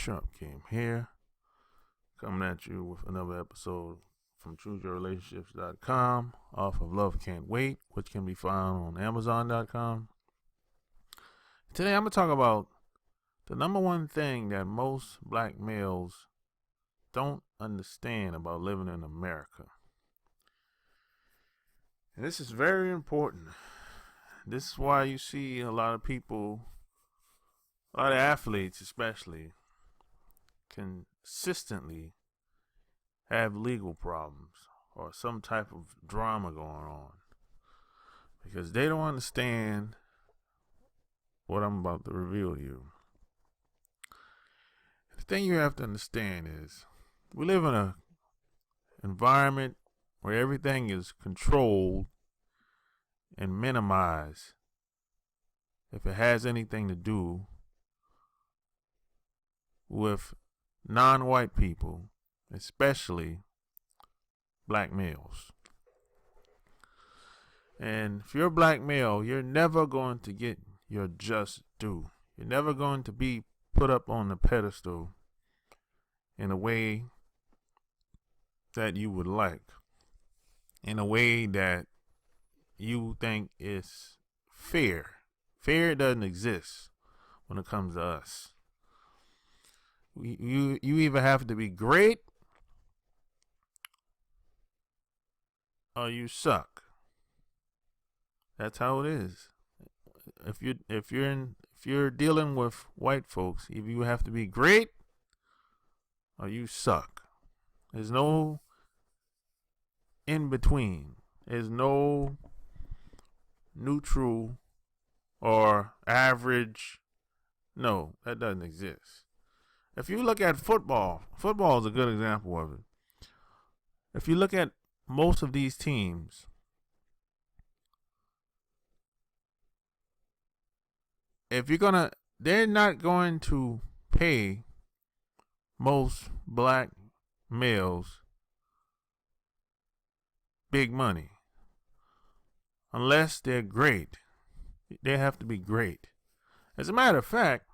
Bishop Kim here, coming at you with another episode from ChooseYourRelationships.com off of Love Can't Wait, which can be found on Amazon.com. Today I'm going to talk about the number one thing that most black males don't understand about living in America. And this is very important. This is why you see a lot of people, a lot of athletes especially, consistently have legal problems or some type of drama going on because they don't understand what I'm about to reveal to you. The thing you have to understand is we live in an environment where everything is controlled and minimized if it has anything to do with non-white people, especially black males. And if you're a black male, you're never going to get your just due. You're never going to be put up on the pedestal in a way that you would like, in a way that you think is fair. Fair doesn't exist when it comes to us. You either have to be great or you suck. That's how it is. If you're dealing with white folks, if you have to be great or you suck. There's no in between. There's no neutral or average. No, that doesn't exist. If you look at football is a good example of it. If you look at most of these teams, they're not going to pay most black males big money unless they're great. They have to be great. As a matter of fact,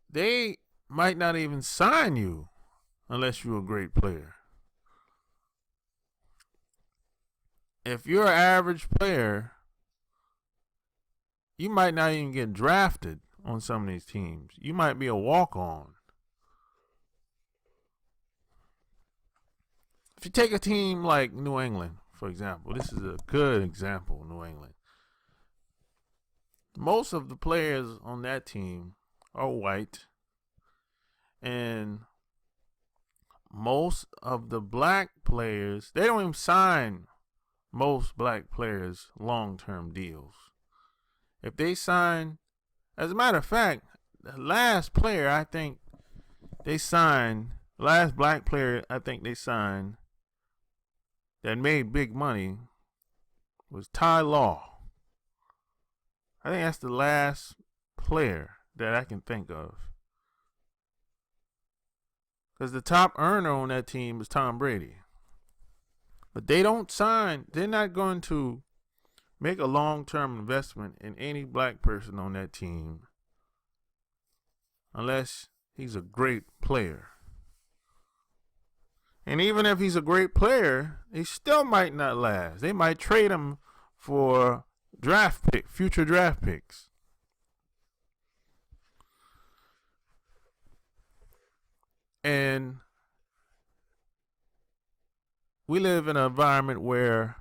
they might not even sign you unless you're a great player. If you're an average player, you might not even get drafted on some of these teams. You might be a walk-on. If you take a team like New England, for example, this is a good example of New England. Most of the players on that team are white, and most of the black players, they don't even sign most black players long-term deals. If they sign, as a matter of fact, the last black player I think they signed that made big money was Ty Law. I think that's the last player that I can think of. Because the top earner on that team is Tom Brady. But they're not going to make a long-term investment in any black person on that team unless he's a great player. And even if he's a great player, he still might not last. They might trade him for future draft picks. And we live in an environment where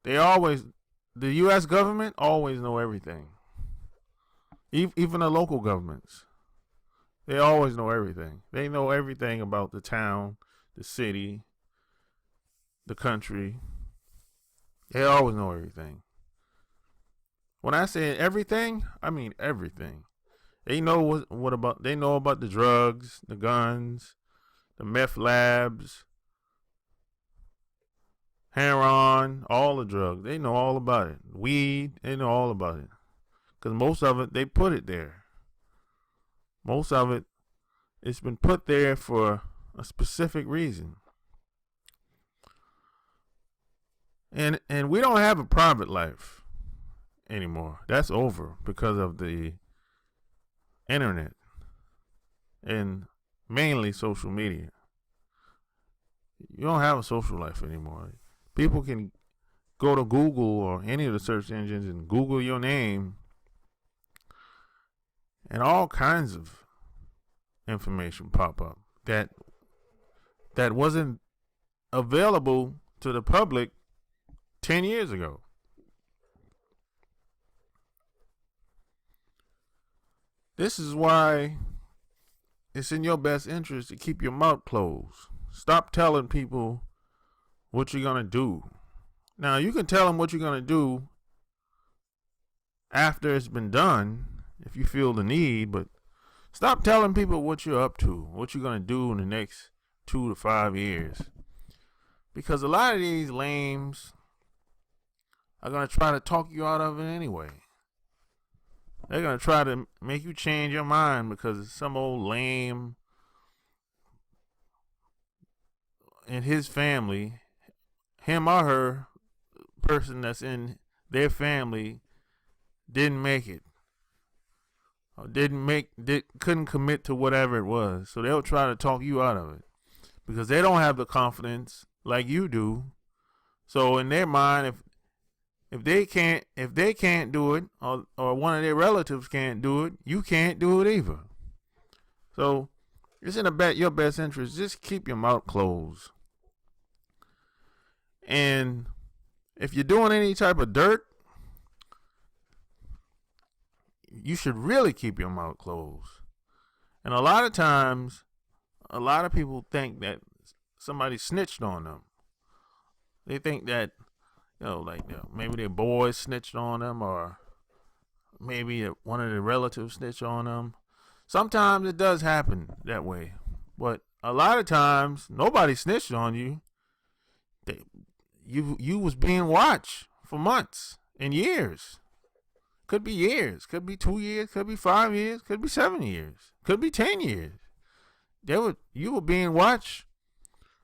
the U.S. government always know everything. Even the local governments. They always know everything. They know everything about the town, the city, the country. They always know everything. When I say everything, I mean everything. They know they know about the drugs, the guns, the meth labs, heroin, all the drugs. They know all about it. Weed, they know all about it. Because most of it, they put it there. Most of it, it's been put there for a specific reason. And we don't have a private life. anymore. That's over because of the internet and mainly social media. You don't have a social life anymore. People can go to Google or any of the search engines and Google your name, and all kinds of information pop up that wasn't available to the public 10 years ago. This is why it's in your best interest to keep your mouth closed. Stop telling people what you're going to do. Now, you can tell them what you're going to do after it's been done if you feel the need, but stop telling people what you're up to, what you're going to do in the next 2 to 5 years. Because a lot of these lames are going to try to talk you out of it anyway. They're going to try to make you change your mind because some old lame in his family, him or her, person that's in their family didn't make it. Or couldn't commit to whatever it was. So they'll try to talk you out of it because they don't have the confidence like you do. So in their mind, if they can't do it, or one of their relatives can't do it, you can't do it either. So it's in your best interest. Just keep your mouth closed. And if you're doing any type of dirt, you should really keep your mouth closed. And a lot of times, a lot of people think that somebody snitched on them. They think that, maybe their boys snitched on them, or maybe one of their relatives snitched on them. Sometimes it does happen that way. But a lot of times, nobody snitched on you. You was being watched for months and years. Could be years, could be 2 years, could be 5 years, could be 7 years, could be 10 years. You were being watched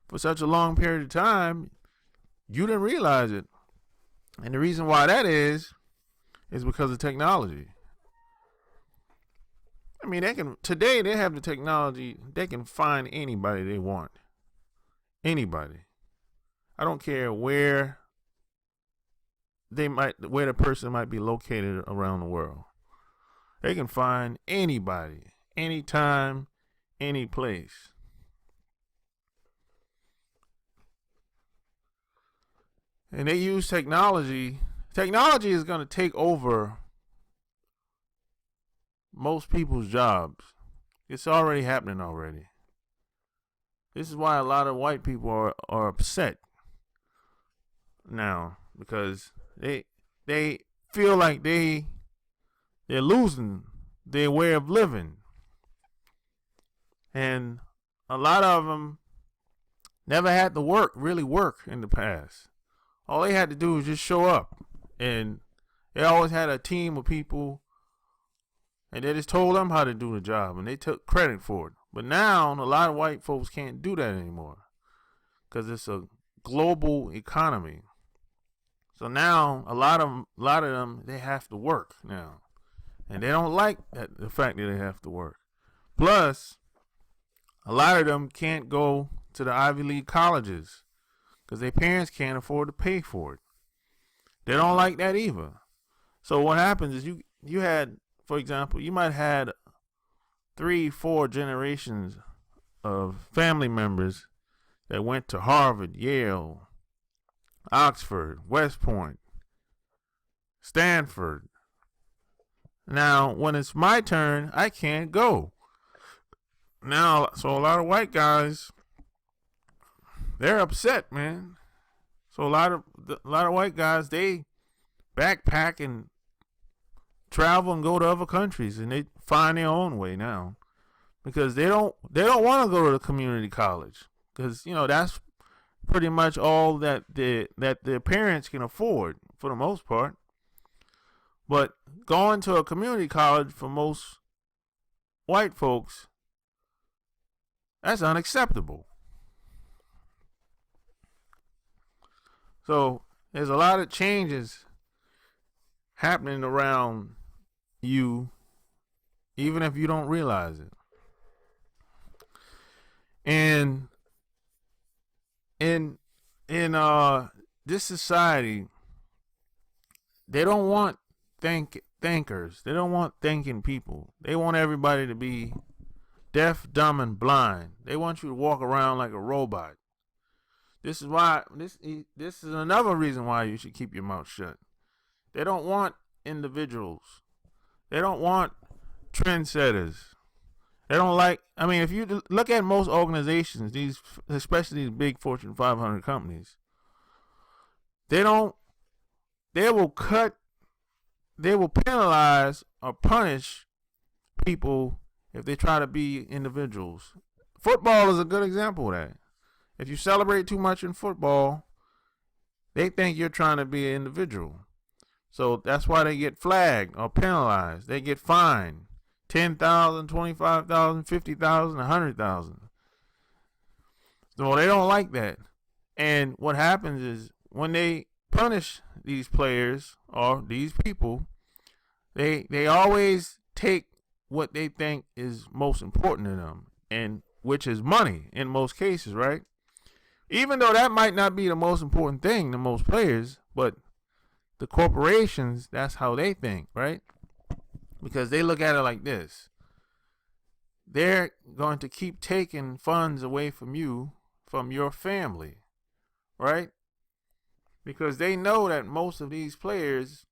for such a long period of time, you didn't realize it. And the reason why that is because of technology. I mean, today they have the technology, they can find anybody they want. Anybody. I don't care where the person might be located around the world. They can find anybody, anytime, any place. And they use technology. Technology is going to take over most people's jobs. It's already happening already. This is why a lot of white people are upset now, because they feel like they're losing their way of living. And a lot of them never had to really work in the past. All they had to do was just show up. And they always had a team of people, and they just told them how to do the job, and they took credit for it. But now, a lot of white folks can't do that anymore because it's a global economy. So now, a lot of them, they have to work now. And they don't like the fact that they have to work. Plus, a lot of them can't go to the Ivy League colleges because their parents can't afford to pay for it. They don't like that either. So what happens is you had, for example, you might have had 3-4 generations of family members that went to Harvard, Yale, Oxford, West Point, Stanford. Now, when it's my turn, I can't go. Now, so a lot of white guys, they're upset, man. So a lot of white guys, they backpack and travel and go to other countries, and they find their own way now because they don't want to go to the community college because that's pretty much all that their parents can afford for the most part. But going to a community college for most white folks, that's unacceptable. So there's a lot of changes happening around you, even if you don't realize it. And in this society, they don't want thinkers. They don't want thinking people. They want everybody to be deaf, dumb, and blind. They want you to walk around like a robot. This is why this is another reason why you should keep your mouth shut. They don't want individuals. They don't want trendsetters. They don't like. I mean, if you look at most organizations, especially these big Fortune 500 companies, they will penalize or punish people if they try to be individuals. Football is a good example of that. If you celebrate too much in football, they think you're trying to be an individual. So that's why they get flagged or penalized. They get fined $10,000, $25,000, $50,000, $100,000. So they don't like that. And what happens is when they punish these players or these people, they always take what they think is most important to them, and which is money in most cases, right? Even though that might not be the most important thing to most players, but the corporations, that's how they think, right? Because they look at it like this. They're going to keep taking funds away from you, from your family, right? Because they know that most of these players,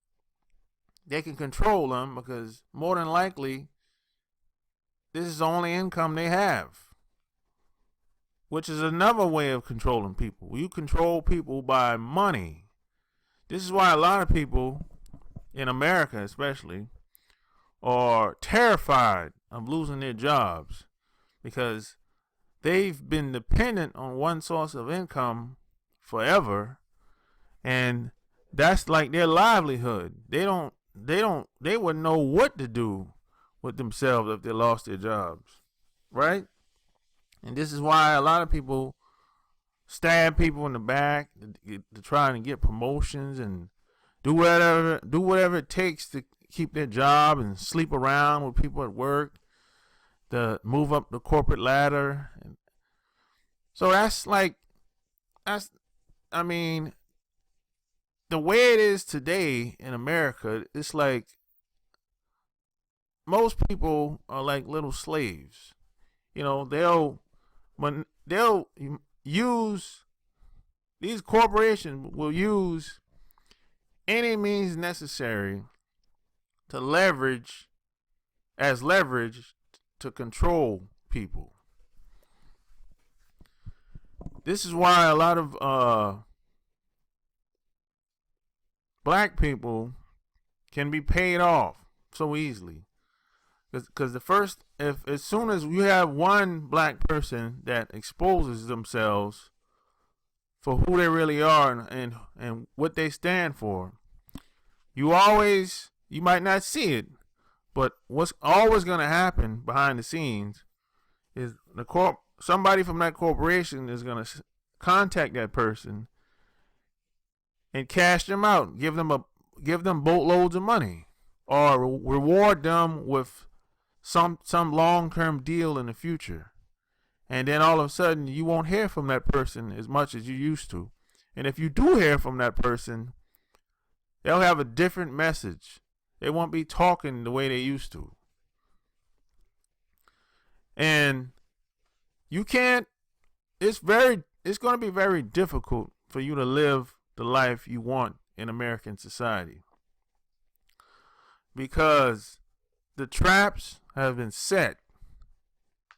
they can control them because more than likely, this is the only income they have, which is another way of controlling people. You control people by money. This is why a lot of people in America especially are terrified of losing their jobs, because they've been dependent on one source of income forever, and that's like their livelihood. They wouldn't know what to do with themselves if they lost their jobs, right? And this is why a lot of people stab people in the back to try and get promotions and do whatever it takes to keep their job, and sleep around with people at work to move up the corporate ladder. And so I mean, the way it is today in America, it's like most people are like little slaves. You know, they'll use, these corporations will use any means necessary to leverage to control people. This is why a lot of black people can be paid off so easily. Because as soon as you have one black person that exposes themselves for who they really are and what they stand for, you might not see it, but what's always going to happen behind the scenes is somebody from that corporation is going to contact that person and cash them out, give them boatloads of money, or reward them with some long-term deal in the future. And then all of a sudden you won't hear from that person as much as you used to. And if you do hear from that person, they'll have a different message. They won't be talking the way they used to. And you can't, it's going to be very difficult for you to live the life you want in American society, because the traps have been set,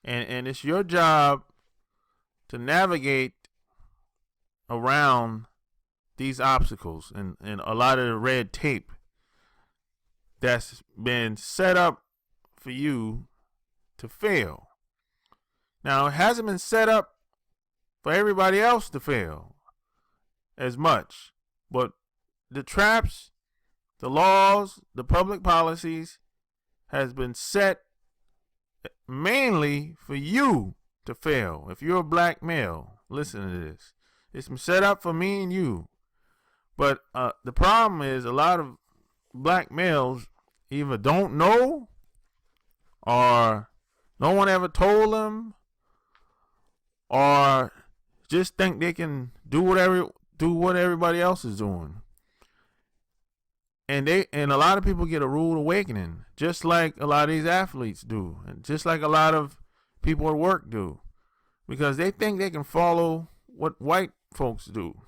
and it's your job to navigate around these obstacles and a lot of the red tape that's been set up for you to fail. Now, it hasn't been set up for everybody else to fail as much, but the traps, the laws, the public policies has been set mainly for you to fail. If you're a black male, listen to this. It's been set up for me and you. But the problem is a lot of black males either don't know or no one ever told them or just think they can do what everybody else is doing. And a lot of people get a rude awakening, just like a lot of these athletes do, and just like a lot of people at work do, because they think they can follow what white folks do.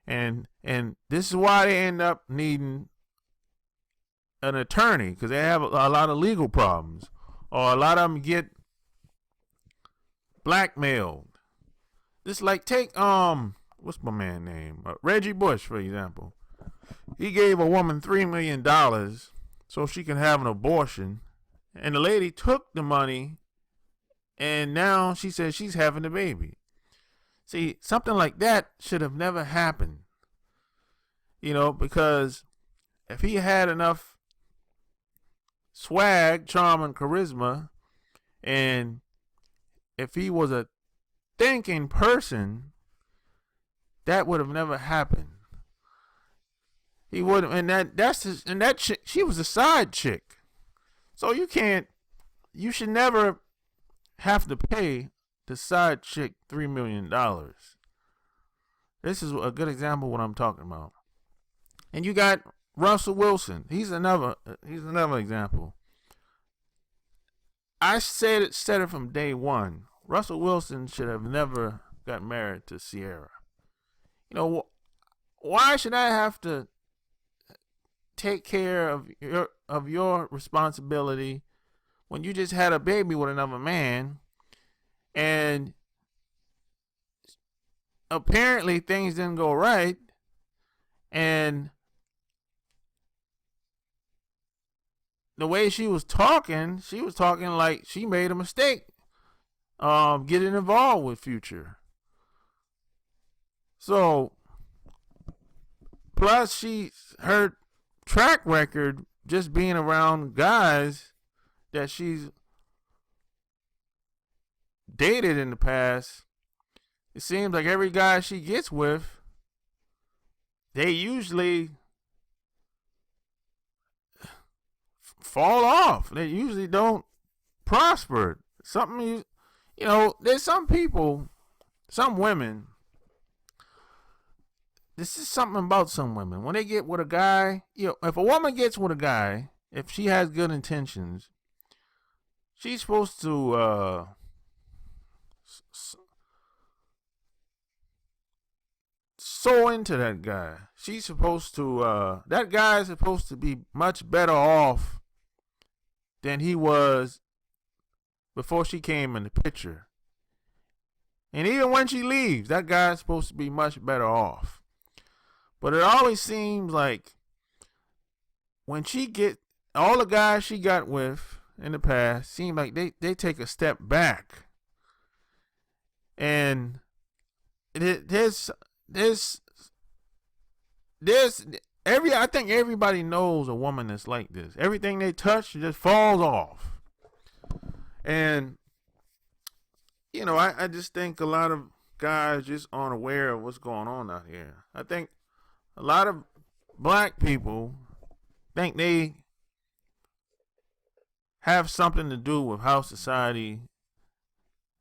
And this is why they end up needing an attorney, because they have a lot of legal problems, or a lot of them get blackmailed. Just like take what's my man name? Reggie Bush, for example. He gave a woman $3 million so she can have an abortion, and the lady took the money, and now she says she's having the baby. See, something like that should have never happened. Because if he had enough swag, charm, and charisma, and if he was a thinking person, that would have never happened. He would have, and that chick, she was a side chick. So you should never have to pay the side chick $3 million. This is a good example of what I'm talking about. And you got Russell Wilson. He's another example. I said it from day one. Russell Wilson should have never got married to Sierra. Why should I have to take care of your responsibility when you just had a baby with another man, and apparently things didn't go right, and the way she was talking like she made a mistake getting involved with Future. So plus her track record just being around guys that she's dated in the past, it seems like every guy she gets with, they usually fall off. They usually don't prosper. There's some people, some women, this is something about some women. When they get with a guy, if a woman gets with a guy, if she has good intentions, she's supposed to sew into that guy. She's supposed to, that guy is supposed to be much better off than he was before she came in the picture. And even when she leaves, that guy is supposed to be much better off. But it always seems like when all the guys she got with in the past seem like they take a step back. And I think everybody knows a woman that's like this. Everything they touch just falls off. And I just think a lot of guys just aren't aware of what's going on out here. I think a lot of black people think they have something to do with how society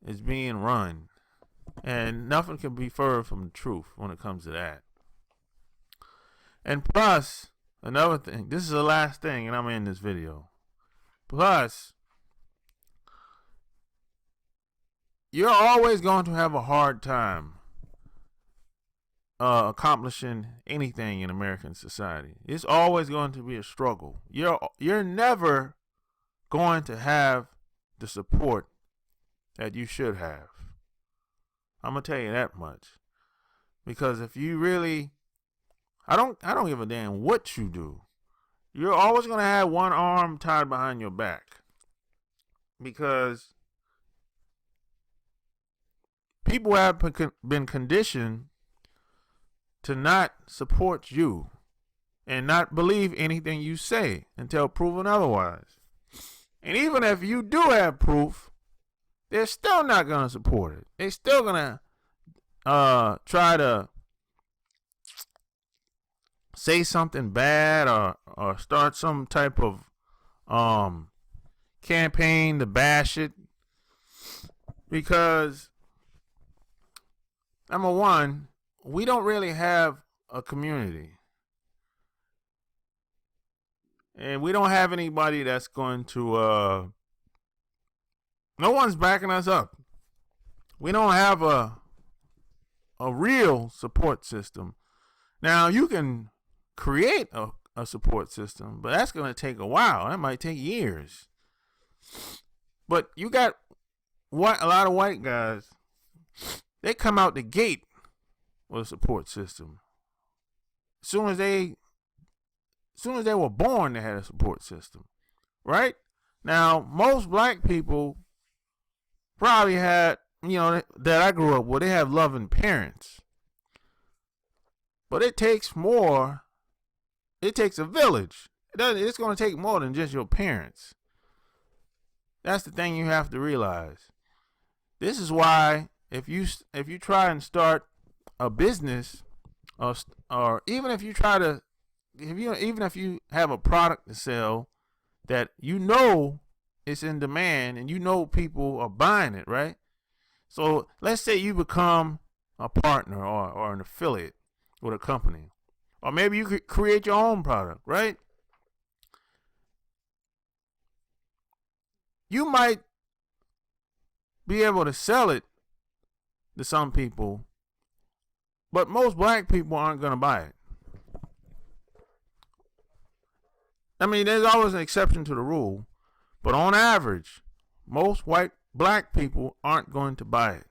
is being run. And nothing can be further from the truth when it comes to that. And plus, another thing, this is the last thing, and I'm in this video. Plus, you're always going to have a hard time accomplishing anything in American society. It's always going to be a struggle. You're never going to have the support that you should have. I'm gonna tell you that much. Because if you really, I don't give a damn what you do. You're always gonna have one arm tied behind your back. Because people have been conditioned to not support you and not believe anything you say until proven otherwise. And even if you do have proof, they're still not going to support it. They're still going to try to say something bad or or start some type of campaign to bash it, because number one, we don't really have a community, and we don't have anybody that's going to no one's backing us up. We don't have a real support system. Now, you can create a support system, but that's going to take a while. That might take years. But you got a lot of white guys, they come out the gate with a support system. As soon as they were born, they had a support system, right? Now, most black people probably had, that I grew up with, they have loving parents. But it takes more. It takes a village. It's going to take more than just your parents. That's the thing you have to realize. This is why if you try and start a business, or even if you have a product to sell that it's in demand and people are buying it, right? So let's say you become a partner or an affiliate with a company, or maybe you could create your own product, right? You might be able to sell it to some people, but most black people aren't going to buy it. I mean, there's always an exception to the rule, but on average, most black people aren't going to buy it.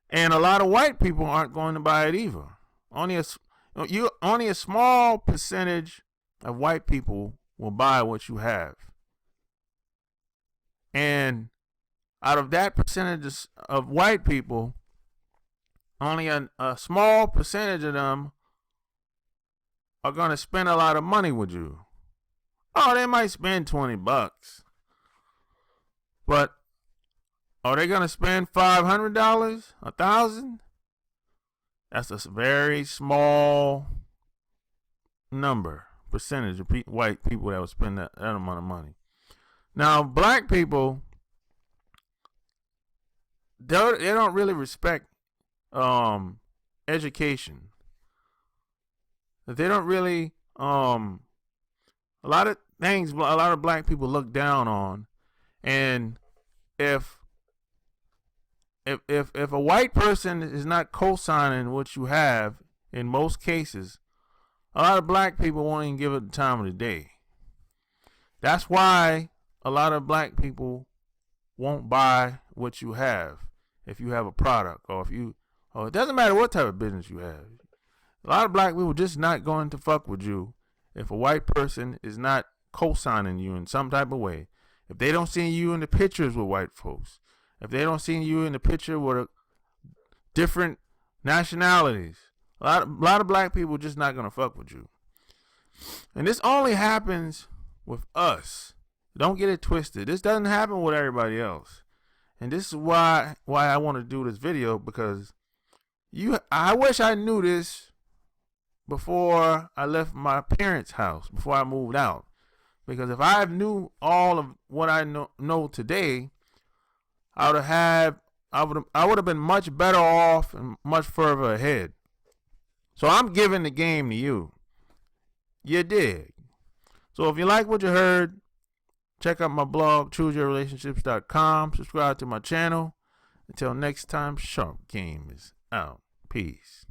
And a lot of white people aren't going to buy it either. Only a small percentage of white people will buy what you have. And out of that percentage of white people, only a small percentage of them are going to spend a lot of money with you. Oh, they might spend $20. But are they going to spend $500? $1,000? That's a very small percentage of white people that would spend that amount of money. Now, black people, they don't really respect education. They don't really a lot of things a lot of black people look down on. And if a white person is not co-signing what you have, in most cases, a lot of black people won't even give it the time of the day. That's why a lot of black people won't buy what you have if you have a product, or it doesn't matter what type of business you have. A lot of black people just not going to fuck with you if a white person is not co-signing you in some type of way. If they don't see you in the pictures with white folks, if they don't see you in the picture with different nationalities, a lot of black people just not gonna fuck with you. And this only happens with us. Don't get it twisted. This doesn't happen with everybody else. And this is why I want to do this video, because I wish I knew this before I left my parents' house, before I moved out. Because if I knew all of what I know today, I would have been much better off and much further ahead. So I'm giving the game to you. You dig? So if you like what you heard, check out my blog, chooseyourrelationships.com. Subscribe to my channel. Until next time, Sharp Game is out. Peace.